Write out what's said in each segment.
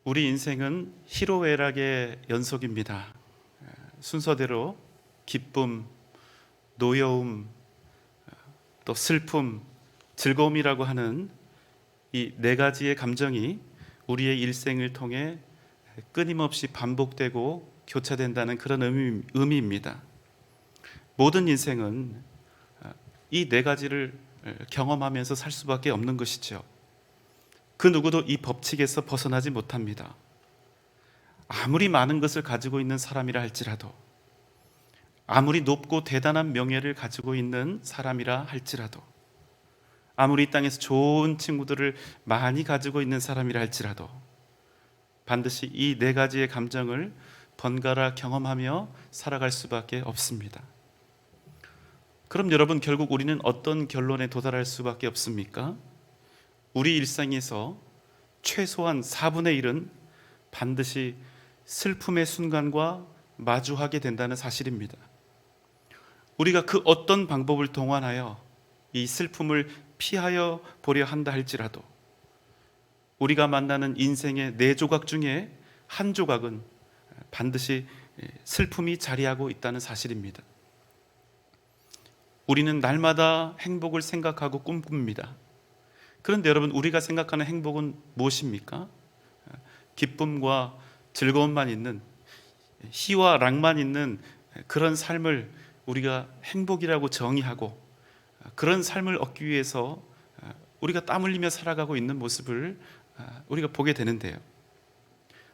우리 인생은 희로애락의 연속입니다. 순서대로 기쁨, 노여움, 또 슬픔, 즐거움이라고 하는 이 네 가지의 감정이 우리의 일생을 통해 끊임없이 반복되고 교차된다는 그런 의미입니다. 모든 인생은 이 네 가지를 경험하면서 살 수밖에 없는 것이죠. 그 누구도 이 법칙에서 벗어나지 못합니다. 아무리 많은 것을 가지고 있는 사람이라 할지라도, 아무리 높고 대단한 명예를 가지고 있는 사람이라 할지라도, 아무리 이 땅에서 좋은 친구들을 많이 가지고 있는 사람이라 할지라도 반드시 이 네 가지의 감정을 번갈아 경험하며 살아갈 수밖에 없습니다. 그럼 여러분, 결국 우리는 어떤 결론에 도달할 수밖에 없습니까? 우리 일상에서 최소한 4분의 1은 반드시 슬픔의 순간과 마주하게 된다는 사실입니다. 우리가 그 어떤 방법을 동원하여 이 슬픔을 피하여 보려 한다 할지라도 우리가 만나는 인생의 4조각 중에 한 조각은 반드시 슬픔이 자리하고 있다는 사실입니다. 우리는 날마다 행복을 생각하고 꿈꿉니다. 그런데 여러분, 우리가 생각하는 행복은 무엇입니까? 기쁨과 즐거움만 있는, 희와 락만 있는 그런 삶을 우리가 행복이라고 정의하고 그런 삶을 얻기 위해서 우리가 땀 흘리며 살아가고 있는 모습을 우리가 보게 되는데요.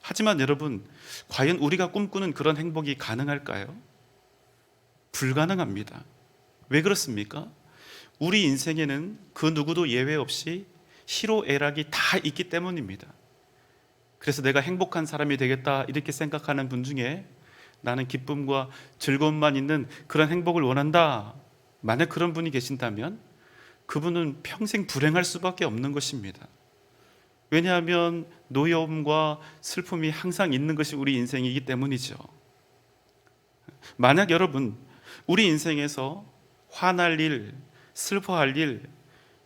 하지만 여러분, 과연 우리가 꿈꾸는 그런 행복이 가능할까요? 불가능합니다. 왜 그렇습니까? 우리 인생에는 그 누구도 예외 없이 희로애락이 다 있기 때문입니다. 그래서 내가 행복한 사람이 되겠다 이렇게 생각하는 분 중에 나는 기쁨과 즐거움만 있는 그런 행복을 원한다, 만약 그런 분이 계신다면 그분은 평생 불행할 수밖에 없는 것입니다. 왜냐하면 노여움과 슬픔이 항상 있는 것이 우리 인생이기 때문이죠. 만약 여러분, 우리 인생에서 화날 일, 슬퍼할 일,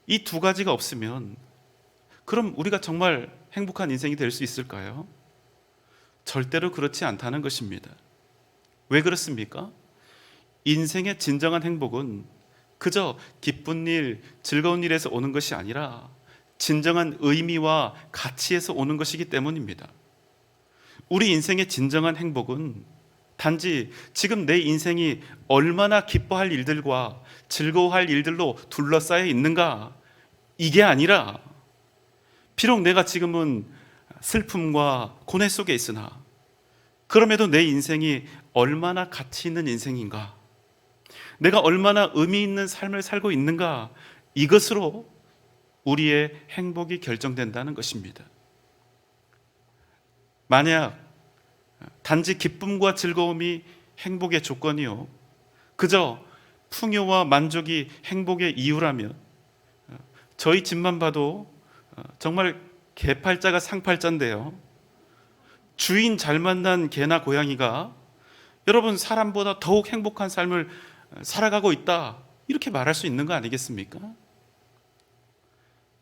이 두 가지가 없으면 그럼 우리가 정말 행복한 인생이 될 수 있을까요? 절대로 그렇지 않다는 것입니다. 왜 그렇습니까? 인생의 진정한 행복은 그저 기쁜 일, 즐거운 일에서 오는 것이 아니라 진정한 의미와 가치에서 오는 것이기 때문입니다. 우리 인생의 진정한 행복은 단지 지금 내 인생이 얼마나 기뻐할 일들과 즐거워할 일들로 둘러싸여 있는가, 이게 아니라 비록 내가 지금은 슬픔과 고뇌 속에 있으나 그럼에도 내 인생이 얼마나 가치 있는 인생인가, 내가 얼마나 의미 있는 삶을 살고 있는가, 이것으로 우리의 행복이 결정된다는 것입니다. 만약 단지 기쁨과 즐거움이 행복의 조건이요, 그저 풍요와 만족이 행복의 이유라면 저희 집만 봐도 정말 개팔자가 상팔자인데요, 주인 잘 만난 개나 고양이가 여러분 사람보다 더욱 행복한 삶을 살아가고 있다, 이렇게 말할 수 있는 거 아니겠습니까?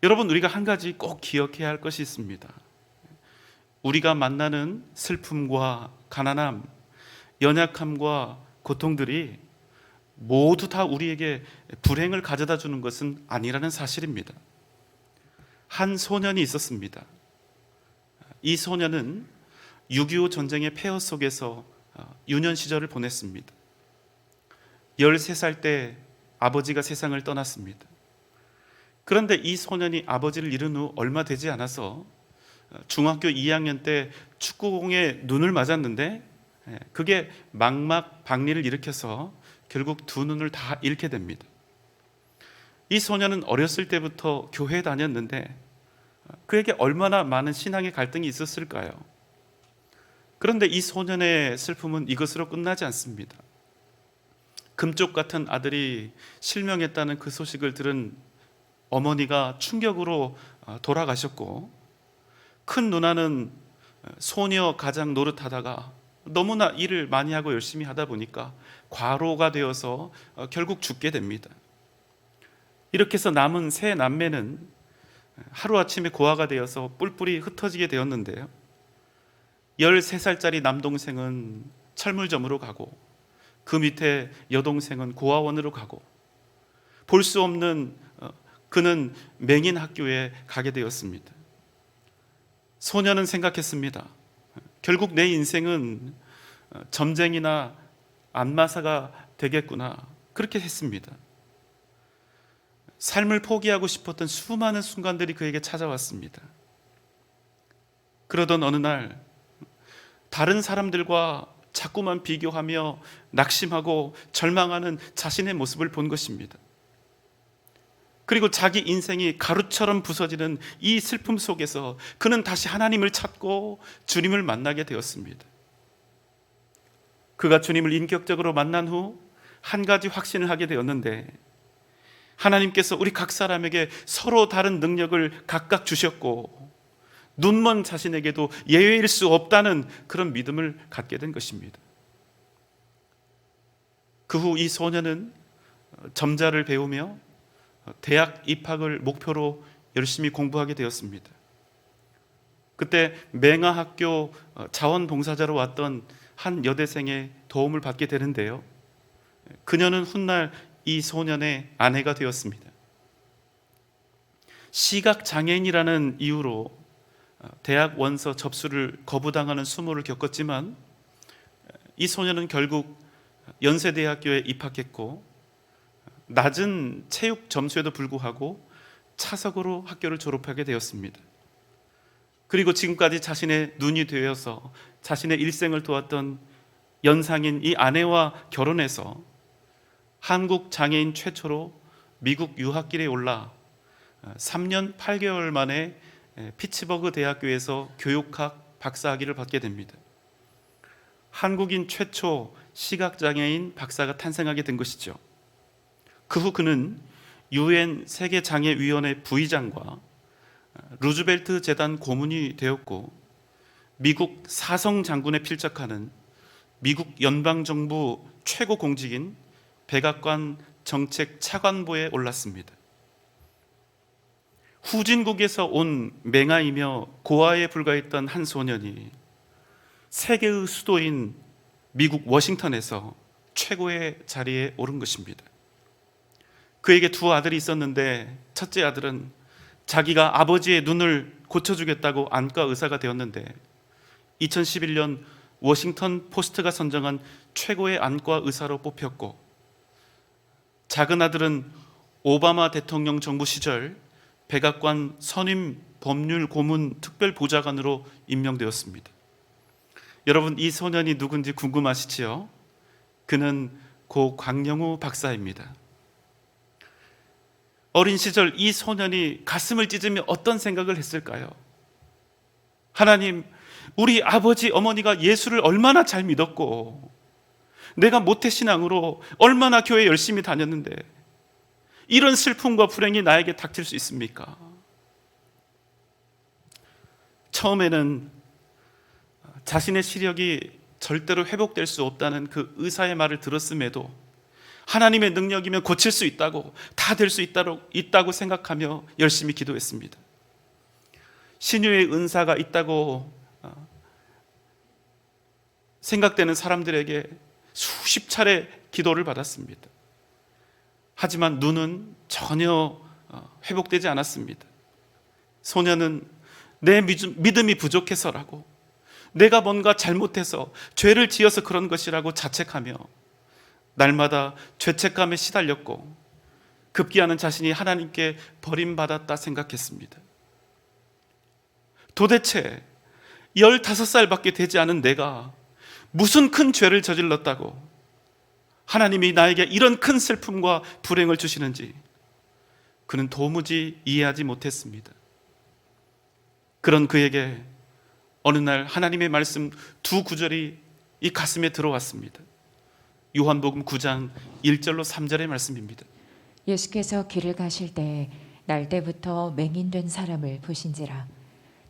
여러분, 우리가 한 가지 꼭 기억해야 할 것이 있습니다. 우리가 만나는 슬픔과 가난함, 연약함과 고통들이 모두 다 우리에게 불행을 가져다 주는 것은 아니라는 사실입니다. 한 소년이 있었습니다. 이 소년은 6.25 전쟁의 폐허 속에서 유년 시절을 보냈습니다. 13살 때 아버지가 세상을 떠났습니다. 그런데 이 소년이 아버지를 잃은 후 얼마 되지 않아서 중학교 2학년 때 축구공에 눈을 맞았는데 그게 망막 박리를 일으켜서 결국 두 눈을 다 잃게 됩니다. 이 소년은 어렸을 때부터 교회에 다녔는데 그에게 얼마나 많은 신앙의 갈등이 있었을까요? 그런데 이 소년의 슬픔은 이것으로 끝나지 않습니다. 금쪽 같은 아들이 실명했다는 그 소식을 들은 어머니가 충격으로 돌아가셨고, 큰 누나는 소녀 가장 노릇하다가 너무나 일을 많이 하고 열심히 하다 보니까 과로가 되어서 결국 죽게 됩니다. 이렇게 해서 남은 세 남매는 하루아침에 고아가 되어서 뿔뿔이 흩어지게 되었는데요, 13살짜리 남동생은 철물점으로 가고 그 밑에 여동생은 고아원으로 가고 볼 수 없는 그는 맹인 학교에 가게 되었습니다. 소녀는 생각했습니다. 결국 내 인생은 점쟁이나 안마사가 되겠구나. 그렇게 했습니다. 삶을 포기하고 싶었던 수많은 순간들이 그에게 찾아왔습니다. 그러던 어느 날 다른 사람들과 자꾸만 비교하며 낙심하고 절망하는 자신의 모습을 본 것입니다. 그리고 자기 인생이 가루처럼 부서지는 이 슬픔 속에서 그는 다시 하나님을 찾고 주님을 만나게 되었습니다. 그가 주님을 인격적으로 만난 후 한 가지 확신을 하게 되었는데, 하나님께서 우리 각 사람에게 서로 다른 능력을 각각 주셨고 눈먼 자신에게도 예외일 수 없다는 그런 믿음을 갖게 된 것입니다. 그 후 이 소녀는 점자를 배우며 대학 입학을 목표로 열심히 공부하게 되었습니다. 그때 맹아학교 자원봉사자로 왔던 한 여대생의 도움을 받게 되는데요, 그녀는 훗날 이 소년의 아내가 되었습니다. 시각장애인이라는 이유로 대학 원서 접수를 거부당하는 수모를 겪었지만 이 소년은 결국 연세대학교에 입학했고 낮은 체육 점수에도 불구하고 차석으로 학교를 졸업하게 되었습니다. 그리고 지금까지 자신의 눈이 되어서 자신의 일생을 도왔던 연상인 이 아내와 결혼해서 한국 장애인 최초로 미국 유학길에 올라 3년 8개월 만에 피츠버그 대학교에서 교육학 박사학위를 받게 됩니다. 한국인 최초 시각장애인 박사가 탄생하게 된 것이죠. 그 후 그는 UN 세계장애위원회 부의장과 루즈벨트 재단 고문이 되었고 미국 사성 장군에 필적하는 미국 연방정부 최고 공직인 백악관 정책 차관보에 올랐습니다. 후진국에서 온 맹아이며 고아에 불과했던 한 소년이 세계의 수도인 미국 워싱턴에서 최고의 자리에 오른 것입니다. 그에게 두 아들이 있었는데 첫째 아들은 자기가 아버지의 눈을 고쳐주겠다고 안과 의사가 되었는데 2011년 워싱턴 포스트가 선정한 최고의 안과 의사로 뽑혔고, 작은 아들은 오바마 대통령 정부 시절 백악관 선임 법률 고문 특별 보좌관으로 임명되었습니다. 여러분, 이 소년이 누군지 궁금하시지요? 그는 고 광영우 박사입니다. 어린 시절 이 소년이 가슴을 찢으며 어떤 생각을 했을까요? 하나님, 우리 아버지 어머니가 예수를 얼마나 잘 믿었고 내가 모태신앙으로 얼마나 교회 열심히 다녔는데 이런 슬픔과 불행이 나에게 닥칠 수 있습니까? 처음에는 자신의 시력이 절대로 회복될 수 없다는 그 의사의 말을 들었음에도 하나님의 능력이면 고칠 수 있다고, 다 될 수 있다고 생각하며 열심히 기도했습니다. 신유의 은사가 있다고 생각되는 사람들에게 수십 차례 기도를 받았습니다. 하지만 눈은 전혀 회복되지 않았습니다. 소녀는 내 믿음이 부족해서라고, 내가 뭔가 잘못해서 죄를 지어서 그런 것이라고 자책하며 날마다 죄책감에 시달렸고 급기야는 자신이 하나님께 버림받았다 생각했습니다. 도대체 15살밖에 되지 않은 내가 무슨 큰 죄를 저질렀다고 하나님이 나에게 이런 큰 슬픔과 불행을 주시는지 그는 도무지 이해하지 못했습니다. 그런 그에게 어느 날 하나님의 말씀 두 구절이 이 가슴에 들어왔습니다. 요한복음 9장 1절로 3절의 말씀입니다. 예수께서 길을 가실 때에 날때부터 맹인된 사람을 보신지라.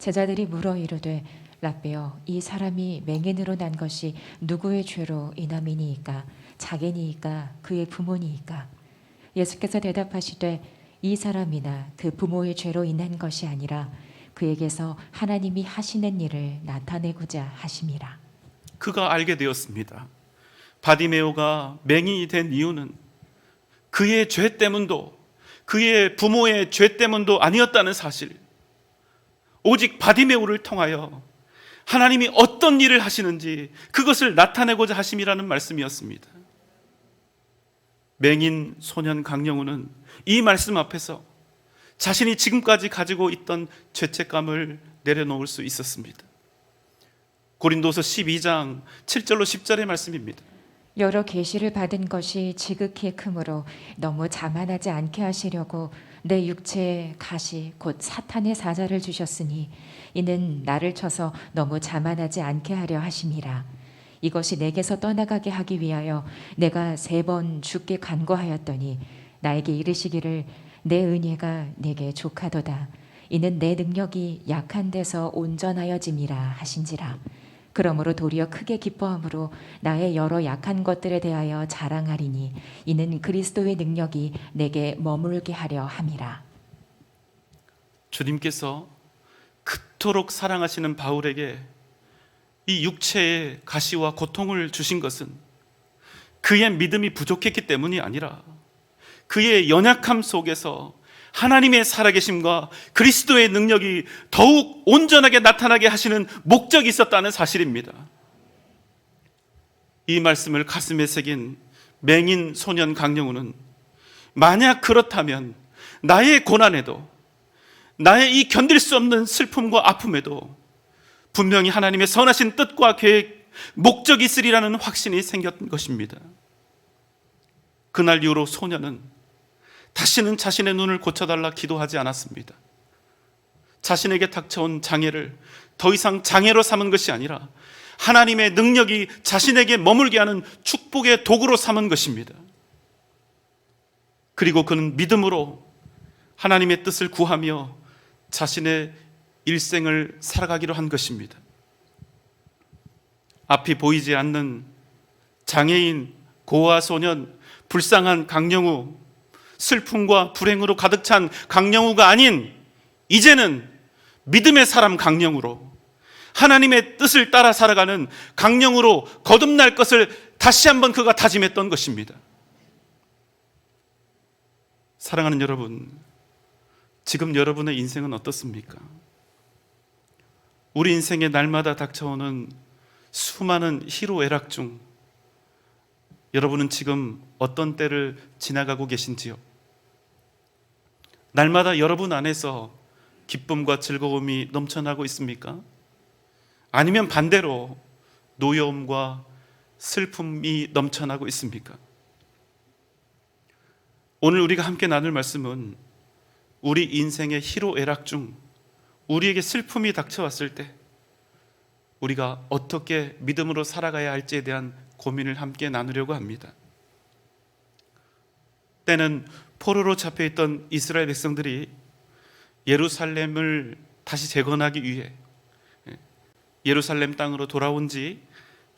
제자들이 물어 이르되 라삐여, 이 사람이 맹인으로 난 것이 누구의 죄로 인함이니이까? 자기니이까 그의 부모니이까? 예수께서 대답하시되 이 사람이나 그 부모의 죄로 인한 것이 아니라 그에게서 하나님이 하시는 일을 나타내고자 하심이라. 그가 알게 되었습니다. 바디메오가 맹인이 된 이유는 그의 죄 때문도 그의 부모의 죄 때문도 아니었다는 사실, 오직 바디메오를 통하여 하나님이 어떤 일을 하시는지 그것을 나타내고자 하심이라는 말씀이었습니다. 맹인 소년 강영우는 이 말씀 앞에서 자신이 지금까지 가지고 있던 죄책감을 내려놓을 수 있었습니다. 고린도서 12장 7절로 10절의 말씀입니다. 여러 계시를 받은 것이 지극히 크므로 너무 자만하지 않게 하시려고 내 육체에 가시 곧 사탄의 사자를 주셨으니 이는 나를 쳐서 너무 자만하지 않게 하려 하심이라. 이것이 내게서 떠나가게 하기 위하여 내가 3번 주께 간구하였더니 나에게 이르시기를 내 은혜가 내게 족하도다. 이는 내 능력이 약한 데서 온전하여짐이라 하신지라. 그러므로 도리어 크게 기뻐함으로 나의 여러 약한 것들에 대하여 자랑하리니 이는 그리스도의 능력이 내게 머물게 하려 함이라. 주님께서 그토록 사랑하시는 바울에게 이 육체의 가시와 고통을 주신 것은 그의 믿음이 부족했기 때문이 아니라 그의 연약함 속에서 하나님의 살아계심과 그리스도의 능력이 더욱 온전하게 나타나게 하시는 목적이 있었다는 사실입니다. 이 말씀을 가슴에 새긴 맹인 소년 강영우는 만약 그렇다면 나의 고난에도, 나의 이 견딜 수 없는 슬픔과 아픔에도 분명히 하나님의 선하신 뜻과 계획, 목적이 있으리라는 확신이 생겼던 것입니다. 그날 이후로 소년은 다시는 자신의 눈을 고쳐달라 기도하지 않았습니다. 자신에게 닥쳐온 장애를 더 이상 장애로 삼은 것이 아니라 하나님의 능력이 자신에게 머물게 하는 축복의 도구로 삼은 것입니다. 그리고 그는 믿음으로 하나님의 뜻을 구하며 자신의 일생을 살아가기로 한 것입니다. 앞이 보이지 않는 장애인, 고아 소년, 불쌍한 강영우, 슬픔과 불행으로 가득 찬 강영우가 아닌 이제는 믿음의 사람 강영우로, 하나님의 뜻을 따라 살아가는 강영우로 거듭날 것을 다시 한번 그가 다짐했던 것입니다. 사랑하는 여러분, 지금 여러분의 인생은 어떻습니까? 우리 인생에 날마다 닥쳐오는 수많은 희로애락 중 여러분은 지금 어떤 때를 지나가고 계신지요? 날마다 여러분 안에서 기쁨과 즐거움이 넘쳐나고 있습니까? 아니면 반대로 노여움과 슬픔이 넘쳐나고 있습니까? 오늘 우리가 함께 나눌 말씀은 우리 인생의 희로애락 중 우리에게 슬픔이 닥쳐왔을 때 우리가 어떻게 믿음으로 살아가야 할지에 대한 고민을 함께 나누려고 합니다. 때는 포로로 잡혀있던 이스라엘 백성들이 예루살렘을 다시 재건하기 위해 예루살렘 땅으로 돌아온 지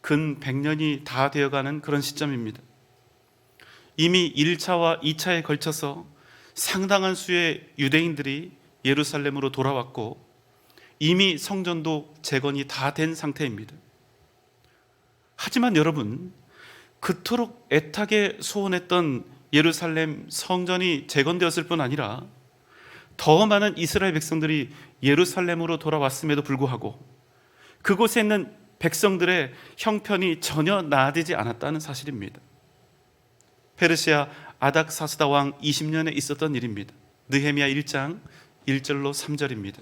근 100년이 다 되어가는 그런 시점입니다. 이미 1차와 2차에 걸쳐서 상당한 수의 유대인들이 예루살렘으로 돌아왔고 이미 성전도 재건이 다 된 상태입니다. 하지만 여러분, 그토록 애타게 소원했던 예루살렘 성전이 재건되었을 뿐 아니라 더 많은 이스라엘 백성들이 예루살렘으로 돌아왔음에도 불구하고 그곳에 있는 백성들의 형편이 전혀 나아지지 않았다는 사실입니다. 페르시아 아닥사스다 왕 20년에 있었던 일입니다. 느헤미야 1장 1절로 3절입니다.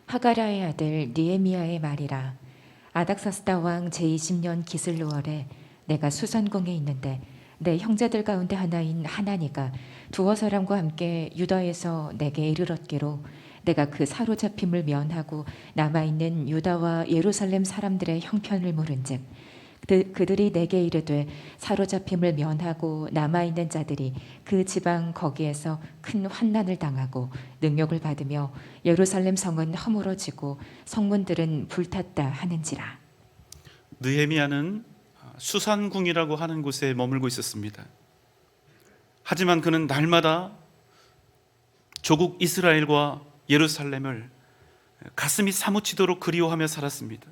하가랴의 아들 느헤미야의 말이라. 아닥사스다 왕 제20년 기슬루월에 내가 수산궁에 있는데 내 형제들 가운데 하나인 하나니가 두어 사람과 함께 유다에서 내게 이르렀기로 내가 그 사로잡힘을 면하고 남아있는 유다와 예루살렘 사람들의 형편을 물은즉 그들이 내게 이르되 사로잡힘을 면하고 남아있는 자들이 그 지방 거기에서 큰 환난을 당하고 능욕을 받으며 예루살렘 성은 허물어지고 성문들은 불탔다 하는지라. 느헤미야는 수산궁이라고 하는 곳에 머물고 있었습니다. 하지만 그는 날마다 조국 이스라엘과 예루살렘을 가슴이 사무치도록 그리워하며 살았습니다.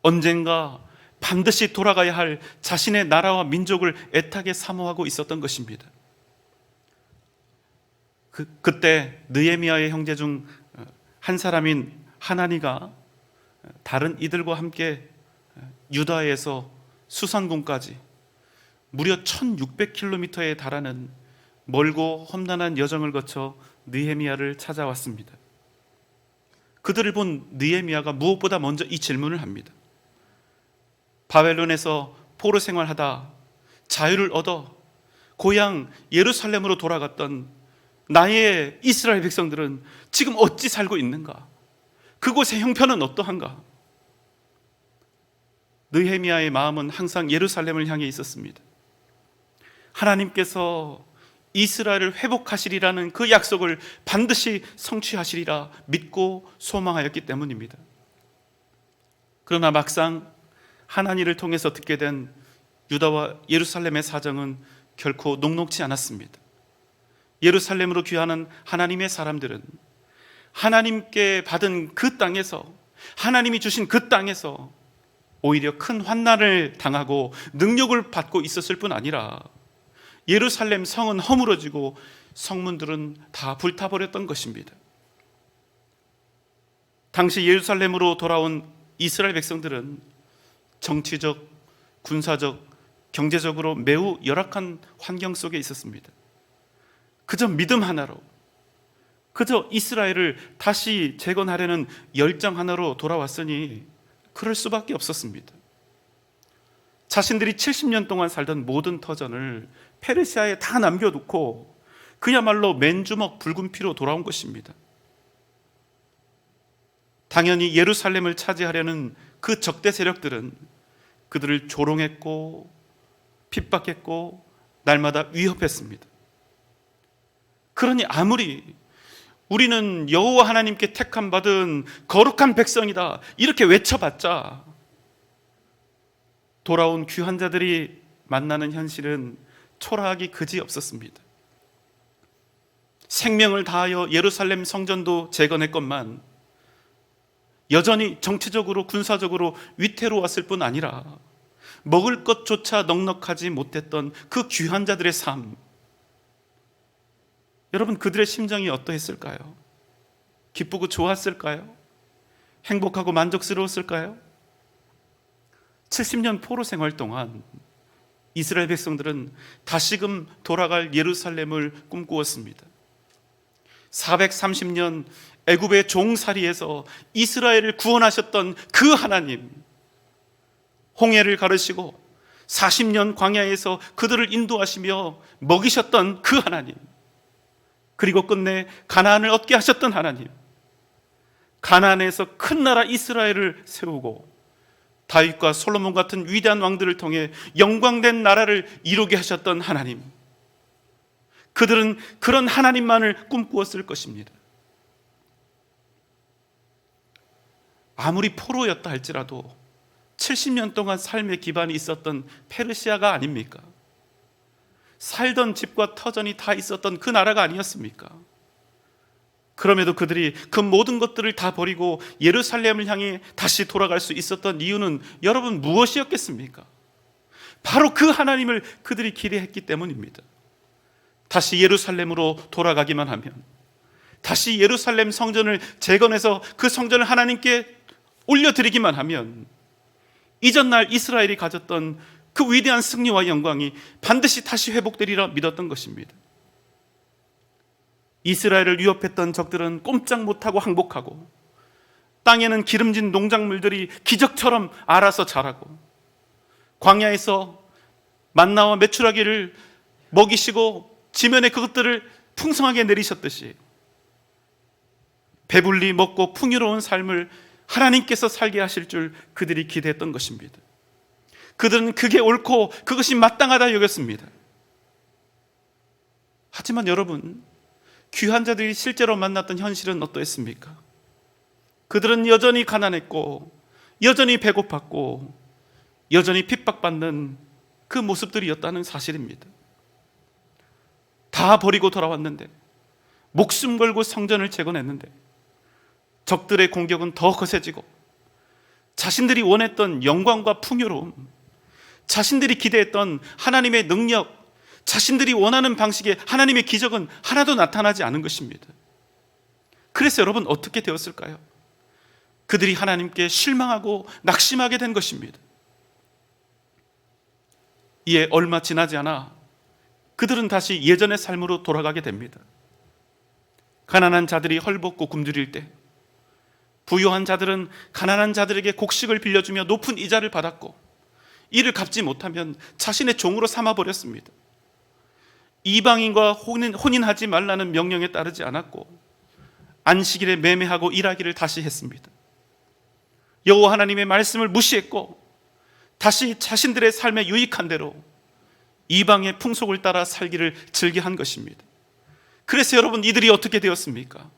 언젠가 반드시 돌아가야 할 자신의 나라와 민족을 애타게 사모하고 있었던 것입니다. 그때 느헤미야의 형제 중 한 사람인 하나니가 다른 이들과 함께 유다에서 수산군까지 무려 1600km에 달하는 멀고 험난한 여정을 거쳐 느헤미야를 찾아왔습니다. 그들을 본 느헤미야가 무엇보다 먼저 이 질문을 합니다. 바벨론에서 포로 생활하다 자유를 얻어 고향 예루살렘으로 돌아갔던 나의 이스라엘 백성들은 지금 어찌 살고 있는가? 그곳의 형편은 어떠한가? 느헤미야의 마음은 항상 예루살렘을 향해 있었습니다. 하나님께서 이스라엘을 회복하시리라는 그 약속을 반드시 성취하시리라 믿고 소망하였기 때문입니다. 그러나 막상 하나님을 통해서 듣게 된 유다와 예루살렘의 사정은 결코 녹록지 않았습니다. 예루살렘으로 귀하는 하나님의 사람들은 하나님께 받은 그 땅에서, 하나님이 주신 그 땅에서 오히려 큰 환난을 당하고 능력을 받고 있었을 뿐 아니라 예루살렘 성은 허물어지고 성문들은 다 불타버렸던 것입니다. 당시 예루살렘으로 돌아온 이스라엘 백성들은 정치적, 군사적, 경제적으로 매우 열악한 환경 속에 있었습니다. 그저 믿음 하나로, 그저 이스라엘을 다시 재건하려는 열정 하나로 돌아왔으니 그럴 수밖에 없었습니다. 자신들이 70년 동안 살던 모든 터전을 페르시아에 다 남겨두고 그야말로 맨주먹 붉은 피로 돌아온 것입니다. 당연히 예루살렘을 차지하려는 그 적대 세력들은 그들을 조롱했고 핍박했고 날마다 위협했습니다. 그러니 아무리 우리는 여호와 하나님께 택함 받은 거룩한 백성이다 이렇게 외쳐봤자 돌아온 귀한 자들이 만나는 현실은 초라하기 그지 없었습니다. 생명을 다하여 예루살렘 성전도 재건했건만 여전히 정치적으로 군사적으로 위태로웠을 뿐 아니라 먹을 것조차 넉넉하지 못했던 그 귀한 자들의 삶, 여러분 그들의 심정이 어떠했을까요? 기쁘고 좋았을까요? 행복하고 만족스러웠을까요? 70년 포로 생활 동안 이스라엘 백성들은 다시금 돌아갈 예루살렘을 꿈꾸었습니다. 430년 애굽의 종살이에서 이스라엘을 구원하셨던 그 하나님, 홍해를 가르시고 40년 광야에서 그들을 인도하시며 먹이셨던 그 하나님, 그리고 끝내 가나안을 얻게 하셨던 하나님, 가나안에서 큰 나라 이스라엘을 세우고 다윗과 솔로몬 같은 위대한 왕들을 통해 영광된 나라를 이루게 하셨던 하나님, 그들은 그런 하나님만을 꿈꾸었을 것입니다. 아무리 포로였다 할지라도 70년 동안 삶의 기반이 있었던 페르시아가 아닙니까? 살던 집과 터전이 다 있었던 그 나라가 아니었습니까? 그럼에도 그들이 그 모든 것들을 다 버리고 예루살렘을 향해 다시 돌아갈 수 있었던 이유는 여러분 무엇이었겠습니까? 바로 그 하나님을 그들이 기대했기 때문입니다. 다시 예루살렘으로 돌아가기만 하면, 다시 예루살렘 성전을 재건해서 그 성전을 하나님께 올려드리기만 하면 이전날 이스라엘이 가졌던 그 위대한 승리와 영광이 반드시 다시 회복되리라 믿었던 것입니다. 이스라엘을 위협했던 적들은 꼼짝 못하고 항복하고 땅에는 기름진 농작물들이 기적처럼 알아서 자라고 광야에서 만나와 메추라기를 먹이시고 지면에 그것들을 풍성하게 내리셨듯이 배불리 먹고 풍요로운 삶을 하나님께서 살게 하실 줄 그들이 기대했던 것입니다. 그들은 그게 옳고 그것이 마땅하다 여겼습니다. 하지만 여러분, 귀한 자들이 실제로 만났던 현실은 어떠했습니까? 그들은 여전히 가난했고 여전히 배고팠고 여전히 핍박받는 그 모습들이었다는 사실입니다. 다 버리고 돌아왔는데, 목숨 걸고 성전을 재건했는데 적들의 공격은 더 거세지고 자신들이 원했던 영광과 풍요로움, 자신들이 기대했던 하나님의 능력, 자신들이 원하는 방식의 하나님의 기적은 하나도 나타나지 않은 것입니다. 그래서 여러분 어떻게 되었을까요? 그들이 하나님께 실망하고 낙심하게 된 것입니다. 이에 얼마 지나지 않아 그들은 다시 예전의 삶으로 돌아가게 됩니다. 가난한 자들이 헐벗고 굶주릴 때 부유한 자들은 가난한 자들에게 곡식을 빌려주며 높은 이자를 받았고, 이를 갚지 못하면 자신의 종으로 삼아버렸습니다. 이방인과 혼인하지 말라는 명령에 따르지 않았고 안식일에 매매하고 일하기를 다시 했습니다. 여호와 하나님의 말씀을 무시했고 다시 자신들의 삶에 유익한 대로 이방의 풍속을 따라 살기를 즐겨한 것입니다. 그래서 여러분, 이들이 어떻게 되었습니까?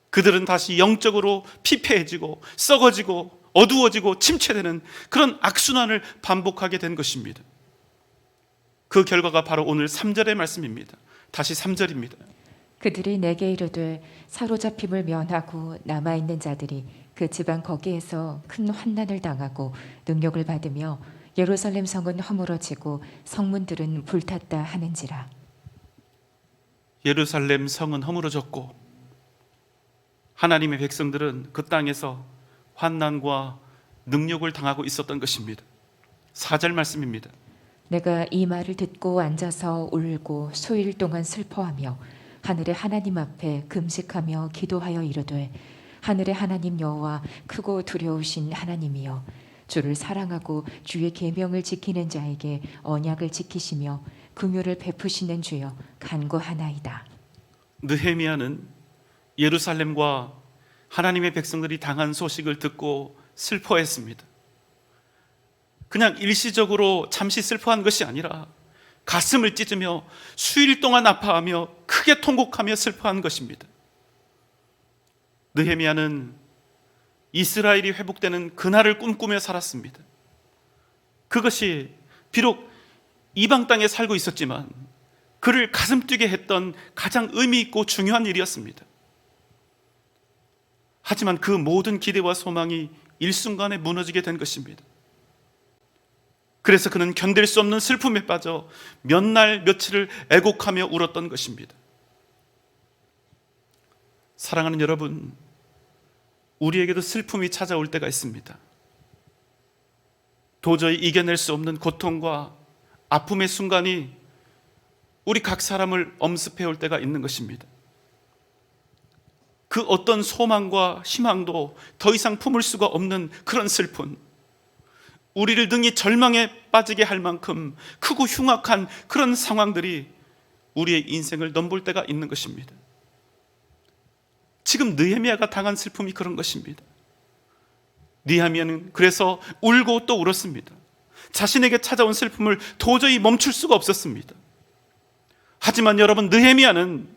그들은 다시 영적으로 피폐해지고 썩어지고 어두워지고 침체되는 그런 악순환을 반복하게 된 것입니다. 그 결과가 바로 오늘 3절의 말씀입니다. 다시 3절입니다. 그들이 내게 이르되 사로잡힘을 면하고 남아있는 자들이 그 지방 거기에서 큰 환난을 당하고 능욕을 받으며 예루살렘 성은 허물어지고 성문들은 불탔다 하는지라. 예루살렘 성은 허물어졌고 하나님의 백성들은 그 땅에서 환난과 능욕을 당하고 있었던 것입니다. 4절 말씀입니다. 내가 이 말을 듣고 앉아서 울고 수일 동안 슬퍼하며 하늘의 하나님 앞에 금식하며 기도하여 이르되 하늘의 하나님 여호와 크고 두려우신 하나님이여 주를 사랑하고 주의 계명을 지키는 자에게 언약을 지키시며 긍휼을 베푸시는 주여 간구하나이다. 느헤미야는 예루살렘과 하나님의 백성들이 당한 소식을 듣고 슬퍼했습니다. 그냥 일시적으로 잠시 슬퍼한 것이 아니라 가슴을 찢으며 수일 동안 아파하며 크게 통곡하며 슬퍼한 것입니다. 느헤미야는 이스라엘이 회복되는 그날을 꿈꾸며 살았습니다. 그것이 비록 이방 땅에 살고 있었지만 그를 가슴 뛰게 했던 가장 의미 있고 중요한 일이었습니다. 하지만 그 모든 기대와 소망이 일순간에 무너지게 된 것입니다. 그래서 그는 견딜 수 없는 슬픔에 빠져 몇 날 며칠을 애곡하며 울었던 것입니다. 사랑하는 여러분, 우리에게도 슬픔이 찾아올 때가 있습니다. 도저히 이겨낼 수 없는 고통과 아픔의 순간이 우리 각 사람을 엄습해올 때가 있는 것입니다. 그 어떤 소망과 희망도 더 이상 품을 수가 없는 그런 슬픔, 우리를 능히 절망에 빠지게 할 만큼 크고 흉악한 그런 상황들이 우리의 인생을 넘볼 때가 있는 것입니다. 지금 느헤미야가 당한 슬픔이 그런 것입니다. 느헤미야는 그래서 울고 또 울었습니다. 자신에게 찾아온 슬픔을 도저히 멈출 수가 없었습니다. 하지만 여러분, 느헤미야는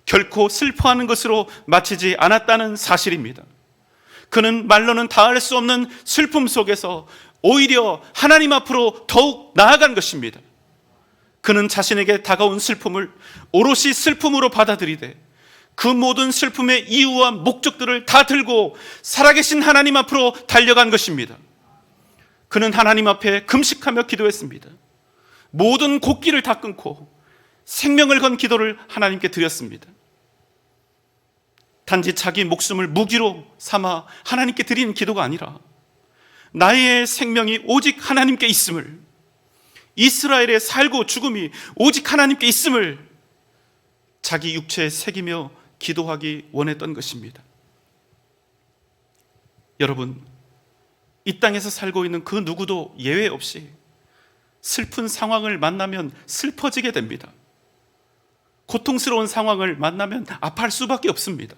결코 슬퍼하는 것으로 마치지 않았다는 사실입니다. 그는 말로는 다할 수 없는 슬픔 속에서 오히려 하나님 앞으로 더욱 나아간 것입니다. 그는 자신에게 다가온 슬픔을 오롯이 슬픔으로 받아들이되 그 모든 슬픔의 이유와 목적들을 다 들고 살아계신 하나님 앞으로 달려간 것입니다. 그는 하나님 앞에 금식하며 기도했습니다. 모든 곡기를 다 끊고 생명을 건 기도를 하나님께 드렸습니다. 단지 자기 목숨을 무기로 삼아 하나님께 드리는 기도가 아니라 나의 생명이 오직 하나님께 있음을, 이스라엘의 살고 죽음이 오직 하나님께 있음을 자기 육체에 새기며 기도하기 원했던 것입니다. 여러분, 이 땅에서 살고 있는 그 누구도 예외 없이 슬픈 상황을 만나면 슬퍼지게 됩니다. 고통스러운 상황을 만나면 아파할 수밖에 없습니다.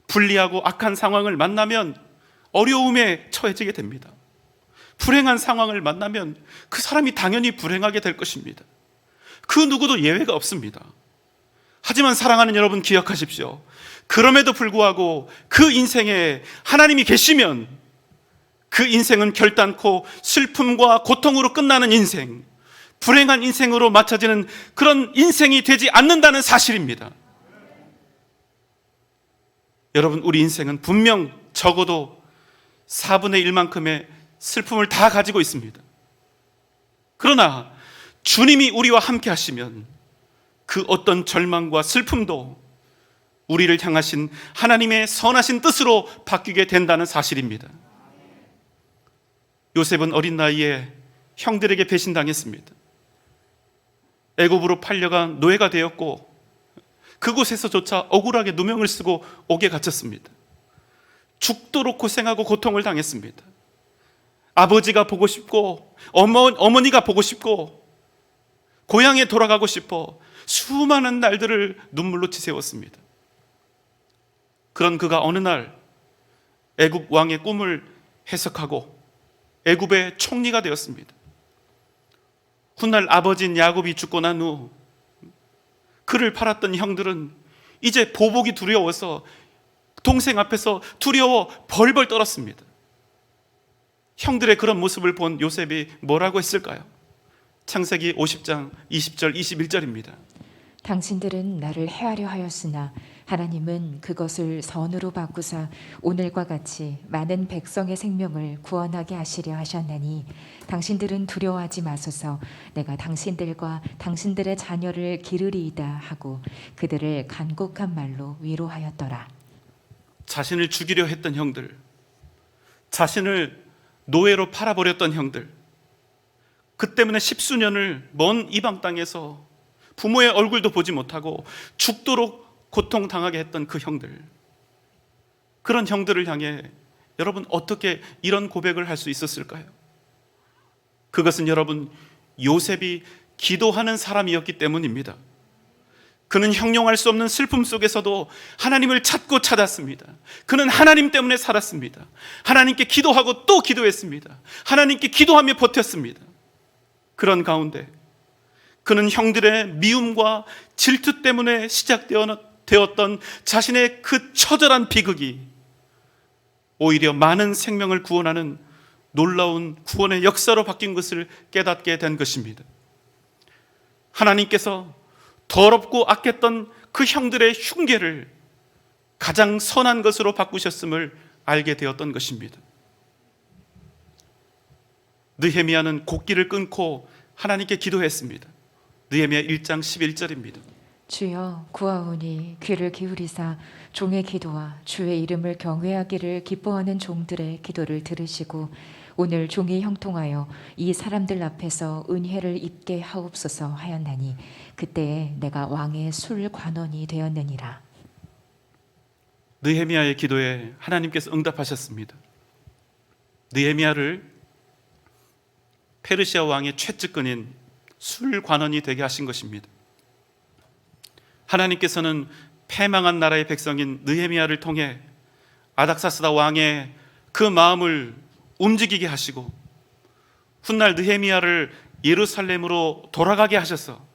불리하고 악한 상황을 만나면 어려움에 처해지게 됩니다. 불행한 상황을 만나면 그 사람이 당연히 불행하게 될 것입니다. 그 누구도 예외가 없습니다. 하지만 사랑하는 여러분, 기억하십시오. 그럼에도 불구하고 그 인생에 하나님이 계시면 그 인생은 결단코 슬픔과 고통으로 끝나는 인생, 불행한 인생으로 맞춰지는 그런 인생이 되지 않는다는 사실입니다. 여러분, 우리 인생은 분명 적어도 4분의 1만큼의 슬픔을 다 가지고 있습니다. 그러나 주님이 우리와 함께 하시면 그 어떤 절망과 슬픔도 우리를 향하신 하나님의 선하신 뜻으로 바뀌게 된다는 사실입니다. 요셉은 어린 나이에 형들에게 배신당했습니다. 애굽으로 팔려가 노예가 되었고 그곳에서조차 억울하게 누명을 쓰고 옥에 갇혔습니다. 죽도록 고생하고 고통을 당했습니다. 아버지가 보고 싶고 어머니가 보고 싶고 고향에 돌아가고 싶어 수많은 날들을 눈물로 지새웠습니다. 그런 그가 어느 날 애굽 왕의 꿈을 해석하고 애굽의 총리가 되었습니다. 훗날 아버지인 야곱이 죽고 난 후 그를 팔았던 형들은 이제 보복이 두려워서 동생 앞에서 두려워 벌벌 떨었습니다. 형들의 그런 모습을 본 요셉이 뭐라고 했을까요? 창세기 50장 20절 21절입니다. 당신들은 나를 해하려 하였으나 하나님은 그것을 선으로 바꾸사 오늘과 같이 많은 백성의 생명을 구원하게 하시려 하셨나니 당신들은 두려워하지 마소서. 내가 당신들과 당신들의 자녀를 기르리이다 하고 그들을 간곡한 말로 위로하였더라. 자신을 죽이려 했던 형들, 자신을 노예로 팔아버렸던 형들, 그 때문에 십수년을 먼 이방 땅에서 부모의 얼굴도 보지 못하고 죽도록 고통당하게 했던 그 형들, 그런 형들을 향해 여러분 어떻게 이런 고백을 할 수 있었을까요? 그것은 여러분 요셉이 기도하는 사람이었기 때문입니다. 그는 형용할 수 없는 슬픔 속에서도 하나님을 찾고 찾았습니다. 그는 하나님 때문에 살았습니다. 하나님께 기도하고 또 기도했습니다. 하나님께 기도하며 버텼습니다. 그런 가운데 그는 형들의 미움과 질투 때문에 시작되었던 자신의 그 처절한 비극이 오히려 많은 생명을 구원하는 놀라운 구원의 역사로 바뀐 것을 깨닫게 된 것입니다. 하나님께서 더럽고 악했던 그 형들의 흉계를 가장 선한 것으로 바꾸셨음을 알게 되었던 것입니다. 느헤미야는 곡기를 끊고 하나님께 기도했습니다. 느헤미야 1장 11절입니다. 주여 구하오니 귀를 기울이사 종의 기도와 주의 이름을 경외하기를 기뻐하는 종들의 기도를 들으시고 오늘 종이 형통하여 이 사람들 앞에서 은혜를 입게 하옵소서 하였나니 그때에 내가 왕의 술 관원이 되었느니라. 느헤미야의 기도에 하나님께서 응답하셨습니다. 느헤미야를 페르시아 왕의 최측근인 술 관원이 되게 하신 것입니다. 하나님께서는 패망한 나라의 백성인 느헤미야를 통해 아닥사스다 왕의 그 마음을 움직이게 하시고 훗날 느헤미야를 예루살렘으로 돌아가게 하셔서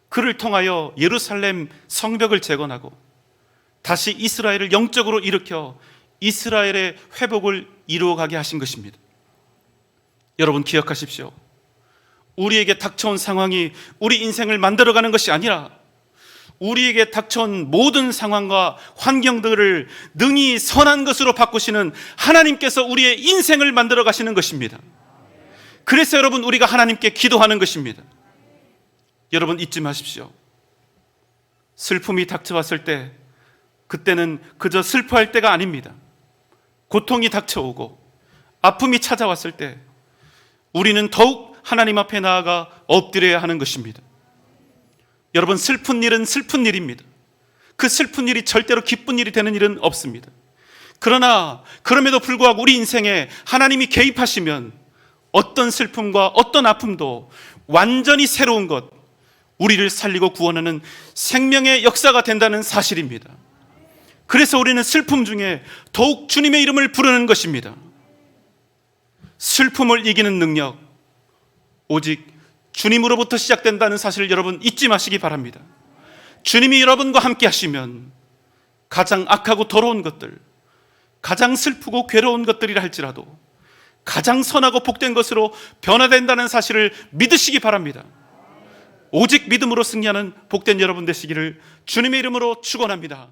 그를 통하여 예루살렘 성벽을 재건하고 다시 이스라엘을 영적으로 일으켜 이스라엘의 회복을 이루어가게 하신 것입니다. 여러분 기억하십시오. 우리에게 닥쳐온 상황이 우리 인생을 만들어가는 것이 아니라 우리에게 닥쳐온 모든 상황과 환경들을 능히 선한 것으로 바꾸시는 하나님께서 우리의 인생을 만들어 가시는 것입니다. 그래서 여러분 우리가 하나님께 기도하는 것입니다. 여러분 잊지 마십시오. 슬픔이 닥쳐왔을 때 그때는 그저 슬퍼할 때가 아닙니다. 고통이 닥쳐오고 아픔이 찾아왔을 때 우리는 더욱 하나님 앞에 나아가 엎드려야 하는 것입니다. 여러분 슬픈 일은 슬픈 일입니다. 그 슬픈 일이 절대로 기쁜 일이 되는 일은 없습니다. 그러나 그럼에도 불구하고 우리 인생에 하나님이 개입하시면 어떤 슬픔과 어떤 아픔도 완전히 새로운 것, 우리를 살리고 구원하는 생명의 역사가 된다는 사실입니다. 그래서 우리는 슬픔 중에 더욱 주님의 이름을 부르는 것입니다. 슬픔을 이기는 능력 오직 주님으로부터 시작된다는 사실을 여러분 잊지 마시기 바랍니다. 주님이 여러분과 함께 하시면 가장 악하고 더러운 것들, 가장 슬프고 괴로운 것들이라 할지라도 가장 선하고 복된 것으로 변화된다는 사실을 믿으시기 바랍니다. 오직 믿음으로 승리하는 복된 여러분 되시기를 주님의 이름으로 축원합니다.